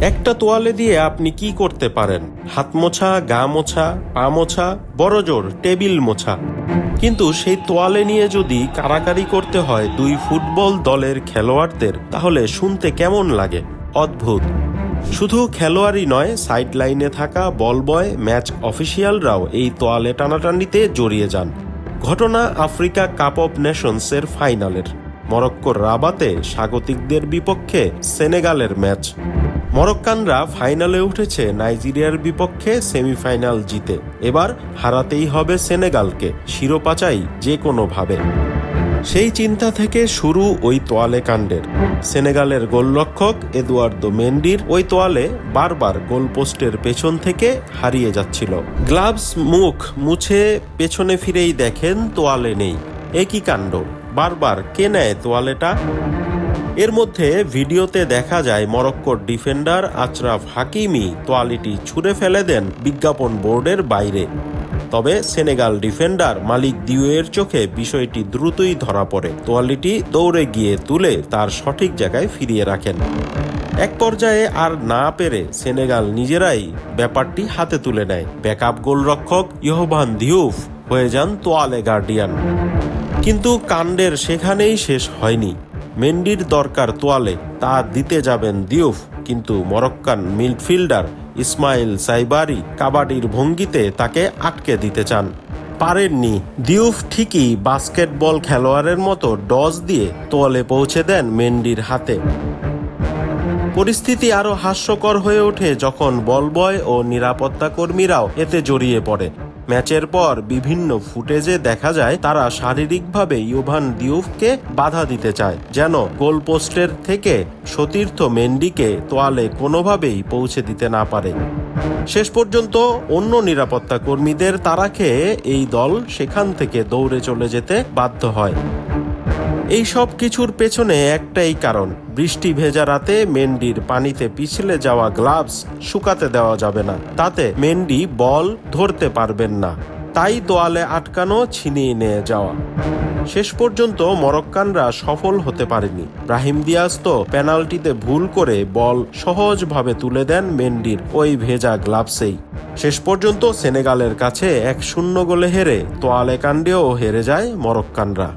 একটা তোয়ালে দিয়ে আপনি কি করতে পারেন? হাত মোছা, গা মোছা, পা মোছা, বড়জোর টেবিল মোছা। কিন্তু সেই তোয়ালে নিয়ে যদি কারাকারি করতে হয় দুই ফুটবল দলের খেলোয়াড়দের, তাহলে শুনতে কেমন লাগে? অদ্ভুত। শুধু খেলোয়াড়ই নয়, সাইড লাইনে থাকা বল বয়, ম্যাচ অফিসিয়ালরাও এই তোয়ালে টানাটানিতে জড়িয়ে যান। ঘটনা আফ্রিকা কাপ অব নেশনসের ফাইনালের। মরক্কোর রাবাতে স্বাগতিকদের বিপক্ষে সেনেগালের ম্যাচ। মরক্কানরা ফাইনালে উঠেছে নাইজেরিয়ার বিপক্ষে সেমিফাইনাল জিতে। এবার হারাতেই হবে সেনেগালকে, শিরোপা চাই যে কোনোভাবে। সেই চিন্তা থেকে শুরু ওই তোয়ালে কাণ্ডের। সেনেগালের গোলরক্ষক এদুয়ার্দো মেন্ডির ওই তোয়ালে বারবার গোলপোস্টের পেছন থেকে হারিয়ে যাচ্ছিল। গ্লাভস মুখ মুছে পেছনে ফিরেই দেখেন তোয়ালে নেই। একই কাণ্ড, বারবার কে নেয় তোয়ালেটা? এর মধ্যে ভিডিওতে দেখা যায় মরক্কোর ডিফেন্ডার আচরাফ হাকিমি তোয়ালিটি ছুঁড়ে ফেলে দেন বিজ্ঞাপন বোর্ডের বাইরে। তবে সেনেগাল ডিফেন্ডার মালিক দিওয়ের চোখে বিষয়টি দ্রুতই ধরা পড়ে। তোয়ালিটি দৌড়ে গিয়ে তুলে তার সঠিক জায়গায় ফিরিয়ে রাখেন। এক পর্যায়ে আর না পেরে সেনেগাল নিজেরাই ব্যাপারটি হাতে তুলে নেয়। ব্যাকআপ গোলরক্ষক ইয়োভান দিউফ হয়ে যান তোয়ালে গার্ডিয়ান। কিন্তু কাণ্ডের সেখানেই শেষ হয়নি। মেন্ডির দরকার তোয়ালে, তা দিতে যাবেন দিউফ, কিন্তু মরক্কান মিডফিল্ডার ইসমাইল সাইবারি কাবাডির ভঙ্গিতে তাকে আটকে দিতে চান। পারেননি। দিউফ ঠিকই বাস্কেটবল খেলোয়াড়ের মতো ডজ দিয়ে তোয়ালে পৌঁছে দেন মেন্ডির হাতে। পরিস্থিতি আরও হাস্যকর হয়ে ওঠে যখন বল বয় ও নিরাপত্তা কর্মীরাও এতে জড়িয়ে পড়ে। ম্যাচের পর বিভিন্ন ফুটেজে দেখা যায় তারা শারীরিকভাবে ইয়োভান দিউফকে বাধা দিতে চায়, যেন গোলপোস্টের থেকে সতীর্থ মেন্ডিকে তোয়ালে কোনোভাবেই পৌঁছে দিতে না পারে। শেষ পর্যন্ত অন্য নিরাপত্তা কর্মীদের তাড়া খেয়ে এই দল সেখান থেকে দৌড়ে চলে যেতে বাধ্য হয়। এই সব কিছুর পেছনে একটাই কারণ, বৃষ্টি ভেজা রাতে মেন্ডির পানিতে পিছলে যাওয়া গ্লাভস শুকাতে দেওয়া যাবে না, তাতে মেন্ডি বল ধরতে পারবেন না। তাই তোয়ালে আটকানো, ছিনিয়ে নিয়ে যাওয়া। শেষ পর্যন্ত মরক্কানরা সফল হতে পারেনি। ব্রাহিম দিয়াজ তো পেনাল্টিতে ভুল করে বল সহজভাবে তুলে দেন মেন্ডির ওই ভেজা গ্লাভসেই। শেষ পর্যন্ত সেনেগালের কাছে 1-0 গোলে হেরে তোয়ালে কাণ্ডেও হেরে যায় মরক্কানরা।